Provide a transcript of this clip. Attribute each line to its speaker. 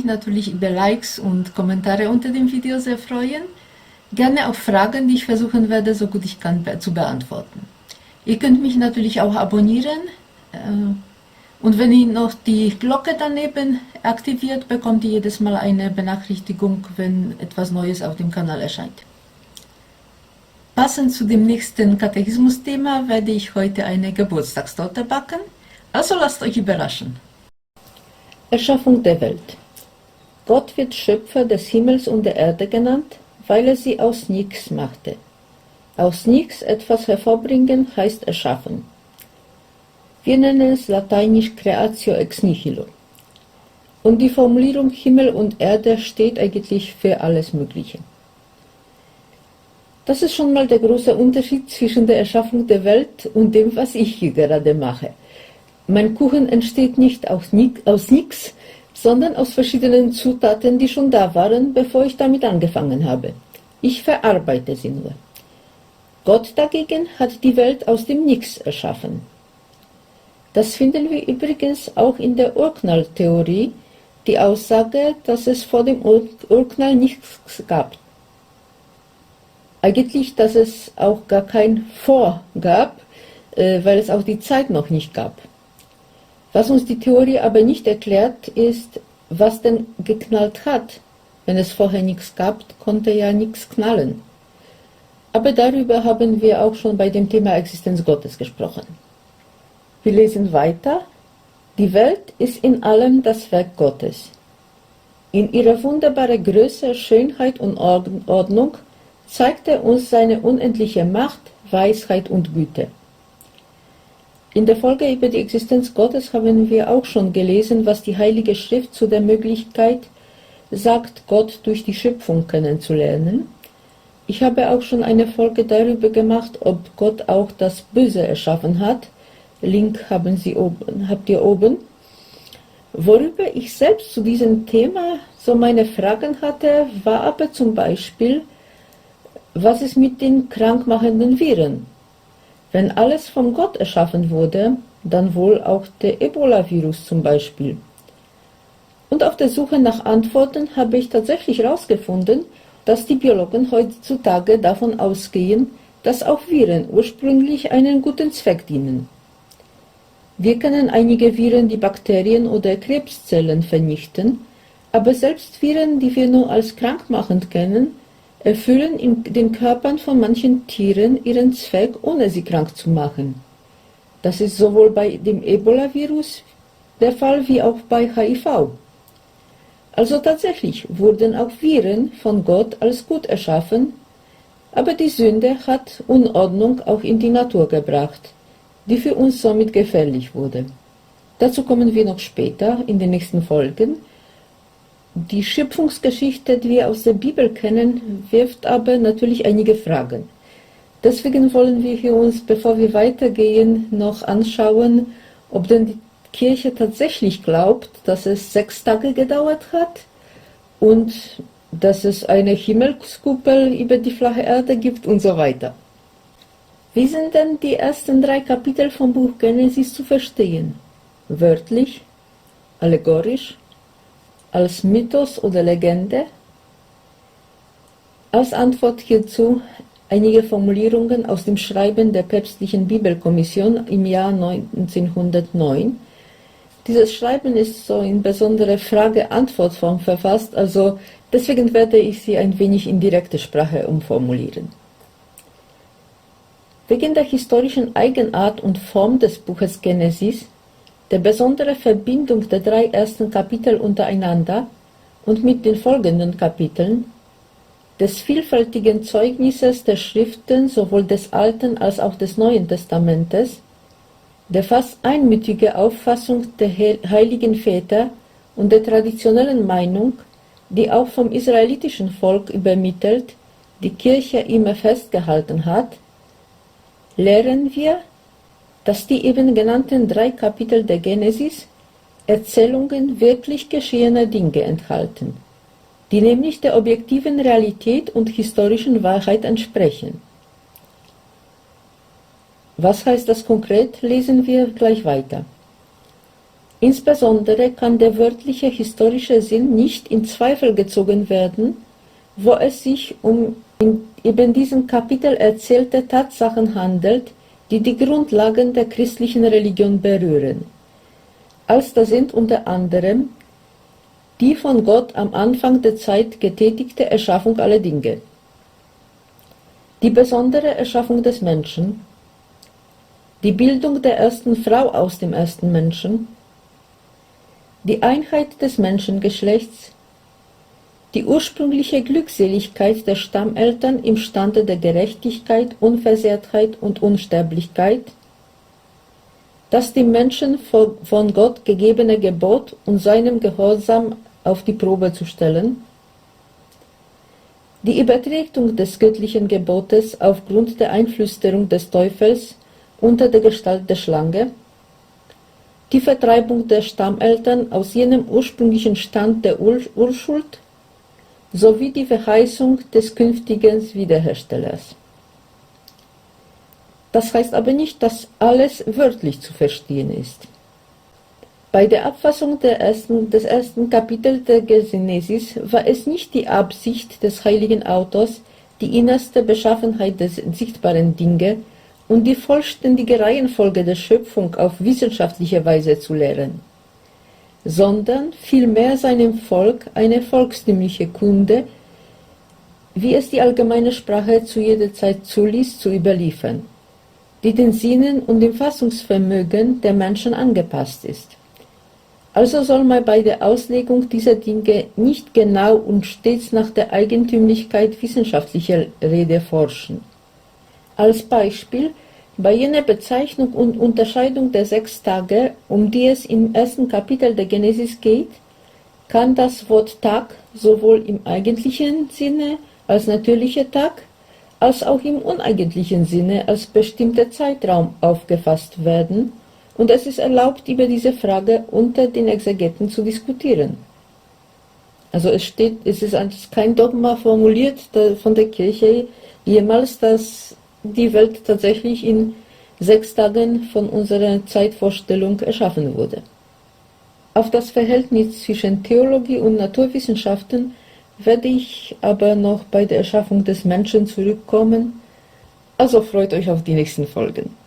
Speaker 1: mich natürlich über Likes und Kommentare unter dem Video sehr freuen. Gerne auch Fragen, die ich versuchen werde, so gut ich kann, zu beantworten. Ihr könnt mich natürlich auch abonnieren. Und wenn ihr noch die Glocke daneben aktiviert, bekommt ihr jedes Mal eine Benachrichtigung, wenn etwas Neues auf dem Kanal erscheint. Passend zu dem nächsten Katechismus-Thema werde ich heute eine Geburtstagstorte backen. Also lasst euch überraschen. Erschaffung der Welt. Gott wird Schöpfer des Himmels und der Erde genannt, weil er sie aus nichts machte. Aus nichts etwas hervorbringen heißt erschaffen. Wir nennen es lateinisch Creatio ex nihilo. Und die Formulierung Himmel und Erde steht eigentlich für alles Mögliche. Das ist schon mal der große Unterschied zwischen der Erschaffung der Welt und dem, was ich hier gerade mache. Mein Kuchen entsteht nicht aus nichts, sondern aus verschiedenen Zutaten, die schon da waren, bevor ich damit angefangen habe. Ich verarbeite sie nur. Gott dagegen hat die Welt aus dem Nichts erschaffen. Das finden wir übrigens auch in der Urknalltheorie, die Aussage, dass es vor dem Urknall nichts gab. Eigentlich, dass es auch gar kein Vor gab, weil es auch die Zeit noch nicht gab. Was uns die Theorie aber nicht erklärt, ist, was denn geknallt hat. Wenn es vorher nichts gab, konnte ja nichts knallen. Aber darüber haben wir auch schon bei dem Thema Existenz Gottes gesprochen. Wir lesen weiter. Die Welt ist in allem das Werk Gottes. In ihrer wunderbaren Größe, Schönheit und Ordnung zeigt er uns seine unendliche Macht, Weisheit und Güte. In der Folge über die Existenz Gottes haben wir auch schon gelesen, was die Heilige Schrift zu der Möglichkeit sagt, Gott durch die Schöpfung kennenzulernen. Ich habe auch schon eine Folge darüber gemacht, ob Gott auch das Böse erschaffen hat. Link habt ihr oben. Worüber ich selbst zu diesem Thema so meine Fragen hatte, war aber zum Beispiel, was ist mit den krankmachenden Viren? Wenn alles von Gott erschaffen wurde, dann wohl auch der Ebola-Virus zum Beispiel. Und auf der Suche nach Antworten habe ich tatsächlich herausgefunden, dass die Biologen heutzutage davon ausgehen, dass auch Viren ursprünglich einen guten Zweck dienen. Wir kennen einige Viren, die Bakterien oder Krebszellen vernichten, aber selbst Viren, die wir nur als krankmachend kennen, erfüllen in den Körpern von manchen Tieren ihren Zweck, ohne sie krank zu machen. Das ist sowohl bei dem Ebola-Virus der Fall wie auch bei HIV. Also tatsächlich wurden auch Viren von Gott als gut erschaffen, aber die Sünde hat Unordnung auch in die Natur gebracht, die für uns somit gefährlich wurde. Dazu kommen wir noch später in den nächsten Folgen. Die Schöpfungsgeschichte, die wir aus der Bibel kennen, wirft aber natürlich einige Fragen. Deswegen wollen wir hier uns, bevor wir weitergehen, noch anschauen, ob denn die Kirche tatsächlich glaubt, dass es 6 Tage gedauert hat und dass es eine Himmelskuppel über die flache Erde gibt und so weiter. Wie sind denn die ersten 3 Kapitel vom Buch Genesis zu verstehen? Wörtlich, allegorisch, als Mythos oder Legende? Als Antwort hierzu einige Formulierungen aus dem Schreiben der Päpstlichen Bibelkommission im Jahr 1909. Dieses Schreiben ist so in besondere Frage-Antwort-Form verfasst, also deswegen werde ich sie ein wenig in direkte Sprache umformulieren. Wegen der historischen Eigenart und Form des Buches Genesis, der besonderen Verbindung der 3 ersten Kapitel untereinander und mit den folgenden Kapiteln, des vielfältigen Zeugnisses der Schriften sowohl des Alten als auch des Neuen Testamentes, der fast einmütige Auffassung der heiligen Väter und der traditionellen Meinung, die auch vom israelitischen Volk übermittelt, die Kirche immer festgehalten hat, lehren wir, dass die eben genannten 3 Kapitel der Genesis Erzählungen wirklich geschehener Dinge enthalten, die nämlich der objektiven Realität und historischen Wahrheit entsprechen. Was heißt das konkret, lesen wir gleich weiter. Insbesondere kann der wörtliche historische Sinn nicht in Zweifel gezogen werden, wo es sich um in eben diesem Kapitel erzählte Tatsachen handelt, die die Grundlagen der christlichen Religion berühren. Als das sind unter anderem die von Gott am Anfang der Zeit getätigte Erschaffung aller Dinge, die besondere Erschaffung des Menschen, die Bildung der ersten Frau aus dem ersten Menschen, die Einheit des Menschengeschlechts, die ursprüngliche Glückseligkeit der Stammeltern im Stande der Gerechtigkeit, Unversehrtheit und Unsterblichkeit, das dem Menschen von Gott gegebene Gebot und seinem Gehorsam auf die Probe zu stellen, die Übertretung des göttlichen Gebotes aufgrund der Einflüsterung des Teufels unter der Gestalt der Schlange, die Vertreibung der Stammeltern aus jenem ursprünglichen Stand der Urschuld sowie die Verheißung des künftigen Wiederherstellers. Das heißt aber nicht, dass alles wörtlich zu verstehen ist. Bei der Abfassung des ersten Kapitels der Genesis war es nicht die Absicht des heiligen Autors, die innerste Beschaffenheit des sichtbaren Dinge und die vollständige Reihenfolge der Schöpfung auf wissenschaftliche Weise zu lehren, sondern vielmehr seinem Volk eine volkstümliche Kunde, wie es die allgemeine Sprache zu jeder Zeit zuließ, zu überliefern, die den Sinnen und dem Fassungsvermögen der Menschen angepasst ist. Also soll man bei der Auslegung dieser Dinge nicht genau und stets nach der Eigentümlichkeit wissenschaftlicher Rede forschen. Als Beispiel: Bei jener Bezeichnung und Unterscheidung der 6 Tage, um die es im ersten Kapitel der Genesis geht, kann das Wort Tag sowohl im eigentlichen Sinne als natürlicher Tag, als auch im uneigentlichen Sinne als bestimmter Zeitraum aufgefasst werden, und es ist erlaubt, über diese Frage unter den Exegeten zu diskutieren. Also es ist kein Dogma formuliert von der Kirche jemals, dass die Welt tatsächlich in 6 Tagen von unserer Zeitvorstellung erschaffen wurde. Auf das Verhältnis zwischen Theologie und Naturwissenschaften werde ich aber noch bei der Erschaffung des Menschen zurückkommen, also freut euch auf die nächsten Folgen.